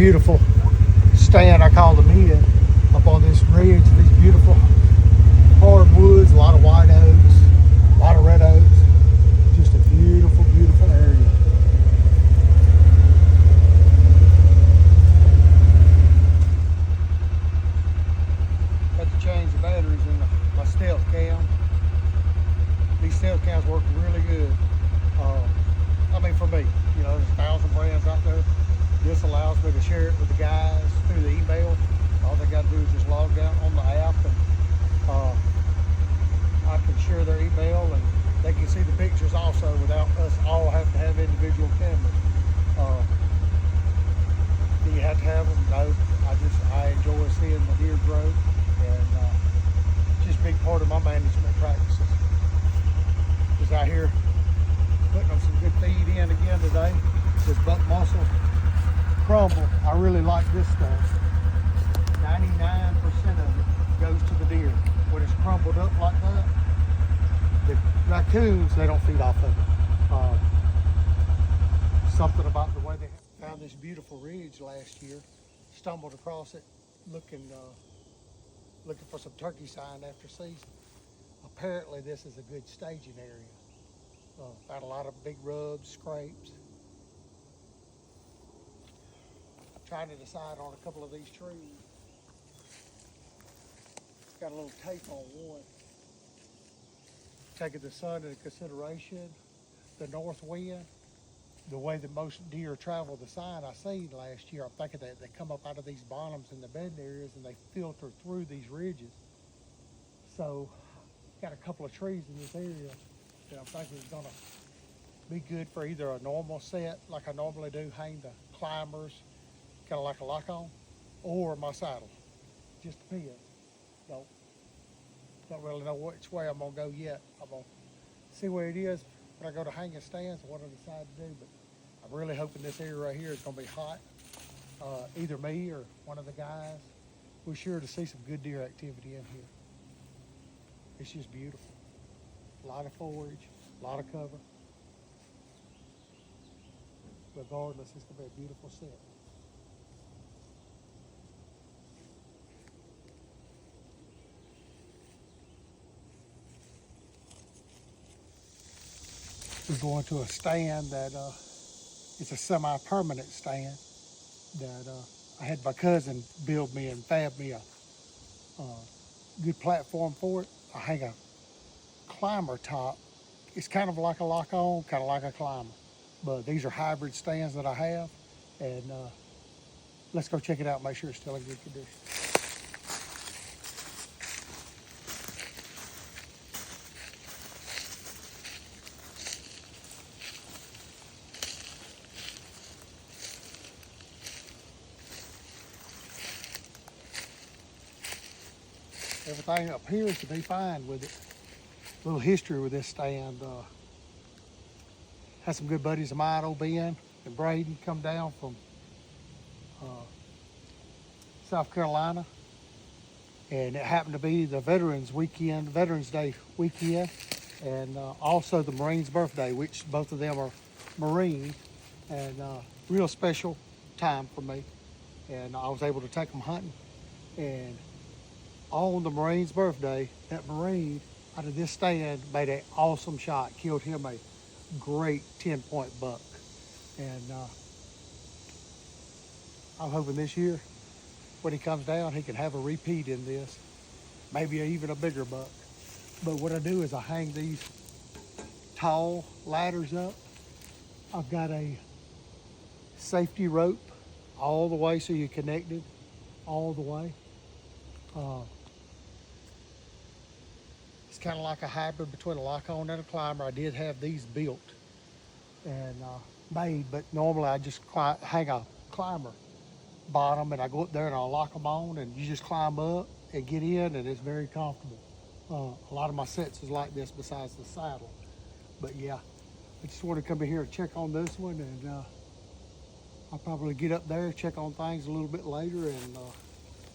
beautiful stand, I call the mid, up on this ridge. These beautiful hardwoods, a lot of white oaks, a lot of red oaks. Just a beautiful, beautiful area. Had to change the batteries in my stealth cam. These stealth cams work really good. I mean, for me, you know, there's 1,000 brands out there. This allows me to share it with the guys through the email. All they got to do is just log down on the app, and I can share their email, and they can see the pictures also without us all having to have individual cameras. Do you have to have them? No. I enjoy seeing the deer grow, and it's just a big part of my management practices. Just out here putting them some good feed in again today. This buck muscle crumble, I really like this stuff. 99% of it goes to the deer. When it's crumbled up like that, the raccoons, they don't feed off of it. Something about the way they found this beautiful ridge last year, stumbled across it looking for some turkey sign after season. Apparently this is a good staging area. Found a lot of big rubs, scrapes. Trying to decide on a couple of these trees. Got a little tape on one. Taking the sun into consideration, the north wind, the way that most deer travel the sign I seen last year, I'm thinking that they come up out of these bottoms in the bedding areas and they filter through these ridges. So, got a couple of trees in this area that I'm thinking is gonna be good for either a normal set, like I normally do, hang the climbers, kind of like a lock-on, or my saddle. Just depends. Don't really know which way I'm gonna go yet. I'm gonna see where it is when I go to hanging stands and what I decide to do. But I'm really hoping this area right here is gonna be hot. Either me or one of the guys. We're sure to see some good deer activity in here. It's just beautiful. A lot of forage, a lot of cover. Regardless, it's gonna be a beautiful set. We're going to a stand that it's a semi-permanent stand that I had my cousin build me and fab me a good platform for it. I hang a climber top. It's kind of like a lock-on, kind of like a climber. But these are hybrid stands that I have, and let's go check it out and make sure it's still in good condition. Everything appears to be fine with it. A little history with this stand. Had some good buddies of mine, old Ben and Braden, come down from South Carolina. And it happened to be the Veterans Day weekend, and also the Marines' birthday, which both of them are Marine, and real special time for me. And I was able to take them hunting, and on the Marine's birthday, that Marine out of this stand made an awesome shot, killed him a great 10-point buck. And I'm hoping this year, when he comes down, he can have a repeat in this, maybe even a bigger buck. But what I do is I hang these tall ladders up. I've got a safety rope all the way, so you're connected all the way. It's kind of like a hybrid between a lock-on and a climber. I did have these built and made, but normally I just hang a climber bottom, and I go up there and I'll lock them on, and you just climb up and get in, and it's very comfortable. A lot of my sets is like this besides the saddle. But yeah, I just want to come in here and check on this one, and I'll probably get up there, check on things a little bit later, and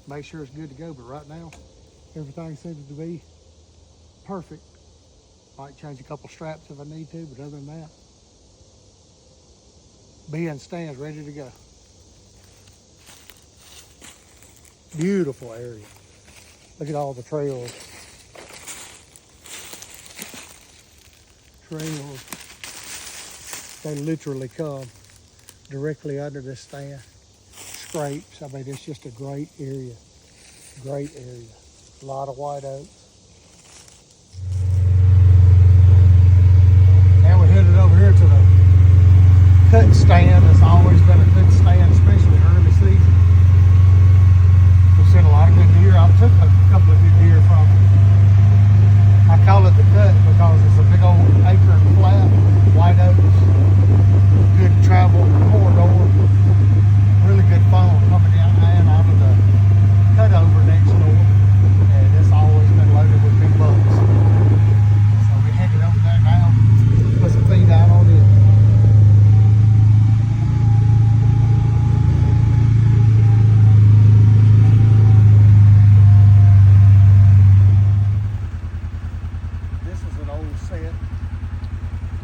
make sure it's good to go. But right now, everything seems to be perfect. Might change a couple straps if I need to, but other than that, Ben stands ready to go. Beautiful area. Look at all the trails. Trails. They literally come directly under this stand. Scrapes. I mean, it's just a great area. Great area. A lot of white oaks. Now we're headed over here to the cut stand. It's always been a cut stand, especially early season. We've seen a lot of good deer. I took a couple of good deer from it. I call it the cut because it's a big old acre and flat, white oaks, good travel corridor, really good phone coming in and out of the cut over next door. And it's always been loaded with big bucks. So we're headed over there now, put some feed out on it. This is an old set.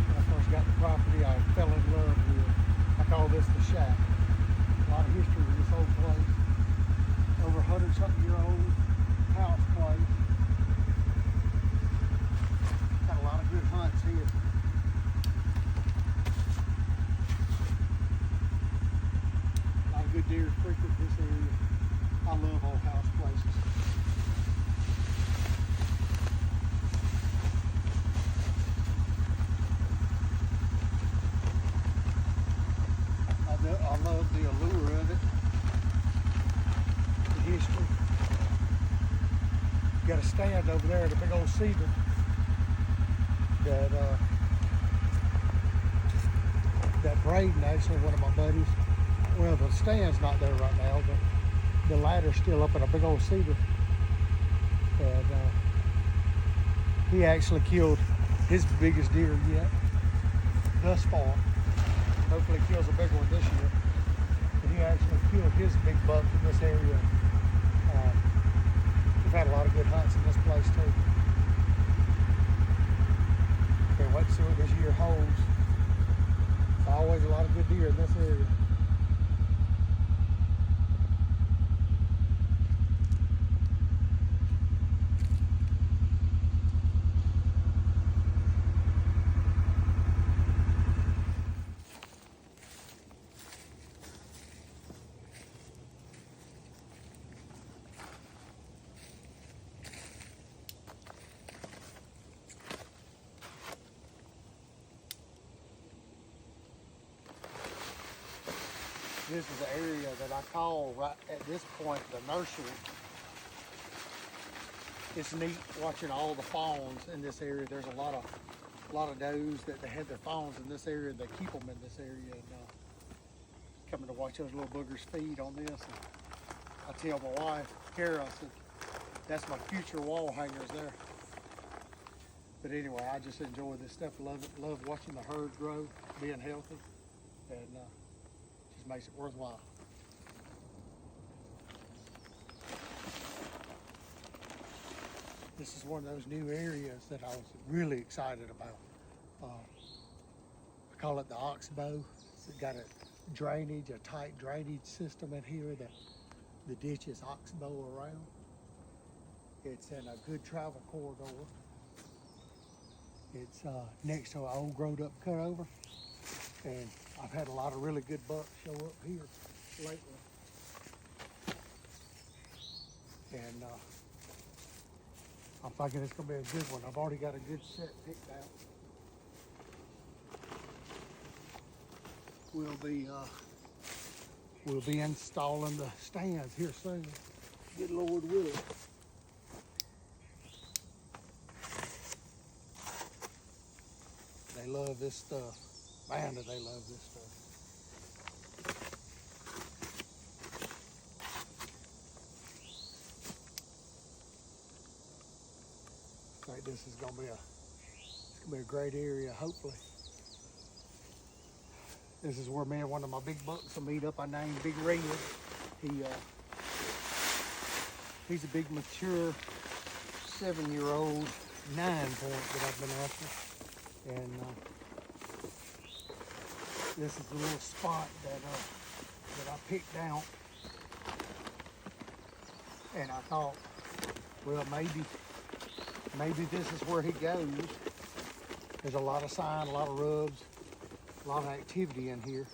When I first got the property, I fell in love with. I call this the shack. A lot of history with this old place. Over 100-something-year-old house place. Got a lot of good hunts here. A lot of good deer frequent this area. I love old house places. I love the allure of it. The history. Got a stand over there at a big old cedar that Braden, actually one of my buddies, well, the stand's not there right now, but the ladder's still up in a big old cedar. And he actually killed his biggest deer yet thus far. Hopefully kills a big one this year. But he actually killed his big buck in this area. We've had a lot of good hunts in this place too. Can't wait to see what this year holds. Always a lot of good deer in this area. This is the area that I call right at this point the nursery. It's neat watching all the fawns in this area. There's a lot of does that they had their fawns in this area. They keep them in this area, and coming to watch those little boogers feed on this. And I tell my wife, Kara, I said, that's my future wall hangers there. But anyway, I just enjoy this stuff. Love it. Love watching the herd grow, being healthy, and just makes it worthwhile. This is one of those new areas that I was really excited about. I call it the oxbow. It's got a tight drainage system in here that the ditch is oxbow around. It's in a good travel corridor. It's next to an old growed up cutover. And I've had a lot of really good bucks show up here lately. And I'm thinking it's gonna be a good one. I've already got a good set picked out. We'll be installing the stands here soon. Good Lord willing. They love this stuff. Man, do they love this stuff. I think this is gonna be a great area, hopefully. This is where me and one of my big bucks will meet up. I named Big Red. He's a big mature 7-year-old 9-point that I've been after. And this is the little spot that I picked out And I thought, well, maybe this is where he goes. There's a lot of sign, a lot of rubs, a lot of activity in here.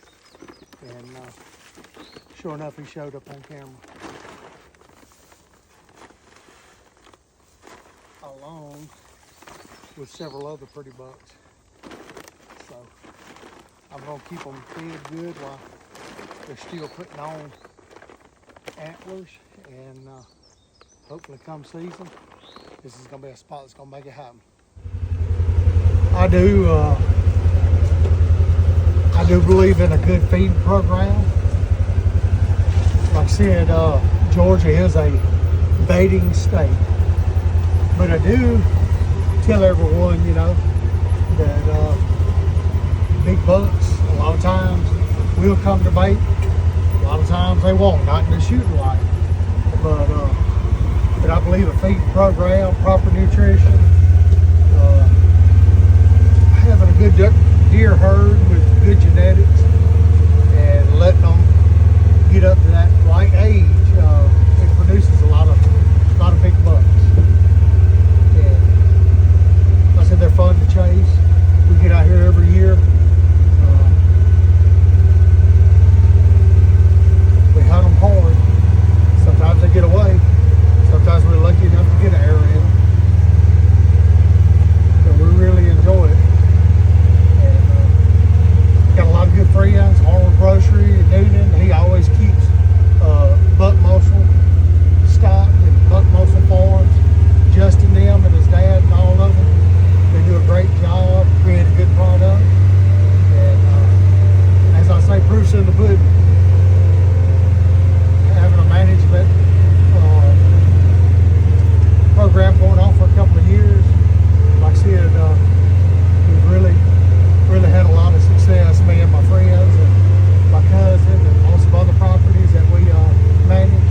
And sure enough, he showed up on camera. Along with several other pretty bucks. So I'm gonna keep them fed good while they're still putting on antlers, and hopefully come season, this is gonna be a spot that's gonna make it happen. I do believe in a good feeding program. Like I said, Georgia is a baiting state. But I do tell everyone, you know, that big bucks, a lot of times, will come to bait. A lot of times they won't, not in the shooting light. But I believe a feeding program, proper nutrition, having a good deer herd with good genetics, and letting them get up to that right age, it produces a lot of big bucks. I said they're fun to chase. We get out here every year. We hunt them hard. Sometimes they get away. Sometimes we're lucky enough to get an arrow in them. So we really enjoy it. And got a lot of good friends. Arnold Grocery in Newnan. He always keeps buck muscle stocked and buck muscle farms. Justin them and his dad and all of them. They do a great job, create a good product, and as I say, proof's in the pudding. Having a management program going on for a couple of years, like I said, we've really had a lot of success, me and my friends and my cousin and lots of other properties that we manage.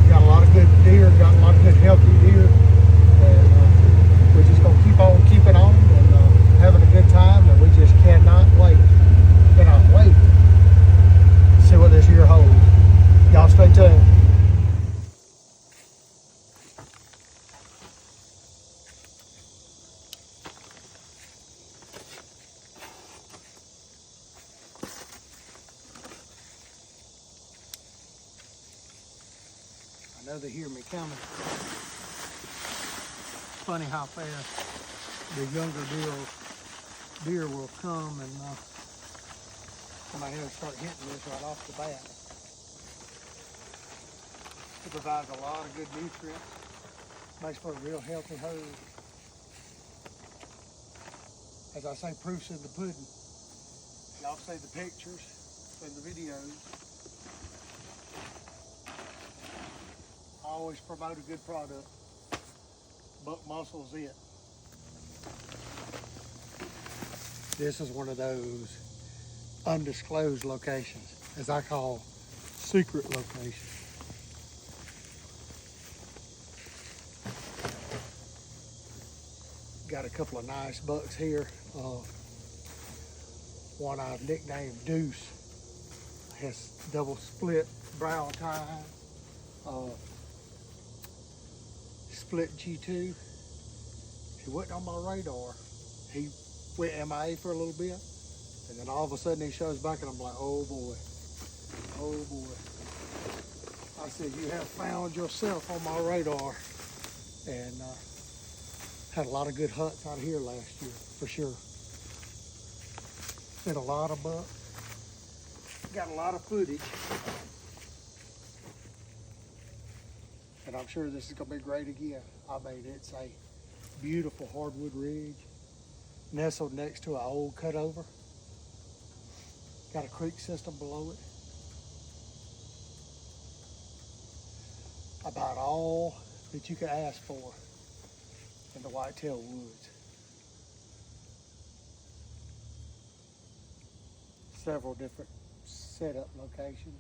Got a lot of good deer, got a lot of good healthy deer, and we're just gonna keep on keeping on and having a good time, and we just cannot wait. Cannot wait to see what this year holds. Y'all stay tuned. I know they hear me coming. Funny how fast the younger deer will come, and I might have to start hitting this right off the bat. It provides a lot of good nutrients, makes for a real healthy herd. As I say, proof's in the pudding. Y'all see the pictures and the videos. I always promote a good product. Buck muscle's it. This is one of those undisclosed locations, as I call secret locations. Got a couple of nice bucks here. One I've nicknamed Deuce. Has double split brow tine. Split G2. He wasn't on my radar. He went MIA for a little bit, and then all of a sudden he shows back, and I'm like, oh boy, oh boy. I said, you have found yourself on my radar, and had a lot of good hunts out here last year, for sure. Hit a lot of bucks, got a lot of footage, and I'm sure this is gonna be great again. I mean, it's a beautiful hardwood ridge, nestled next to an old cutover. Got a creek system below it. About all that you could ask for in the whitetail woods. Several different setup locations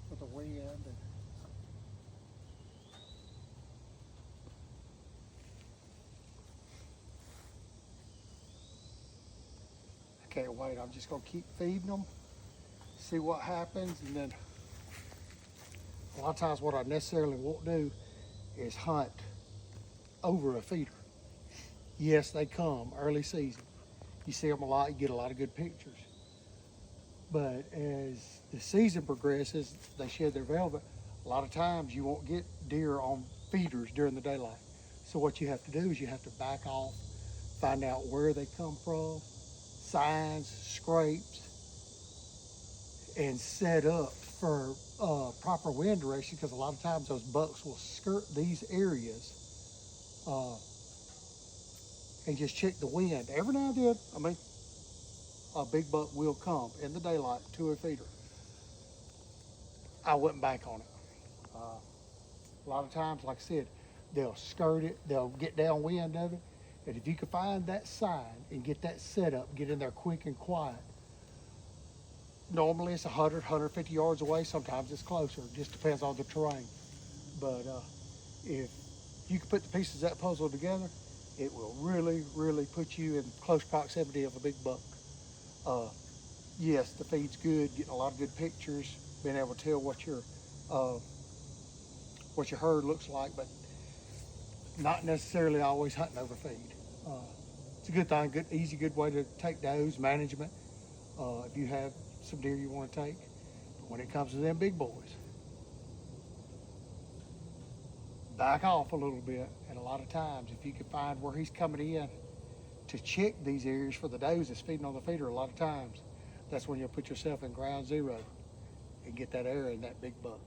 with the wind, and I can't wait. I'm just gonna keep feeding them, see what happens, and then A lot of times what I necessarily won't do is hunt over a feeder. Yes, they come early season. You see them a lot, you get a lot of good pictures. But as the season progresses, they shed their velvet. A lot of times you won't get deer on feeders during the daylight. So what you have to do is you have to back off, find out where they come from, signs, scrapes, and set up for proper wind direction, because a lot of times those bucks will skirt these areas and just check the wind. Every now and then, I mean, a big buck will come in the daylight to a feeder. I wouldn't bank on it. A lot of times, like I said, they'll skirt it, they'll get downwind of it, and if you can find that sign and get that set up, get in there quick and quiet, normally it's 100, 150 yards away, sometimes it's closer, it just depends on the terrain. But if you can put the pieces of that puzzle together, it will really, really put you in close proximity of a big buck. Yes, the feed's good, getting a lot of good pictures, being able to tell what your herd looks like, but not necessarily always hunting over feed. It's a good thing, good, easy, good way to take does, management, if you have some deer you want to take. But when it comes to them big boys, back off a little bit. And a lot of times, if you can find where he's coming in to check these areas for the does that's feeding on the feeder, a lot of times, that's when you'll put yourself in ground zero and get that area in that big buck.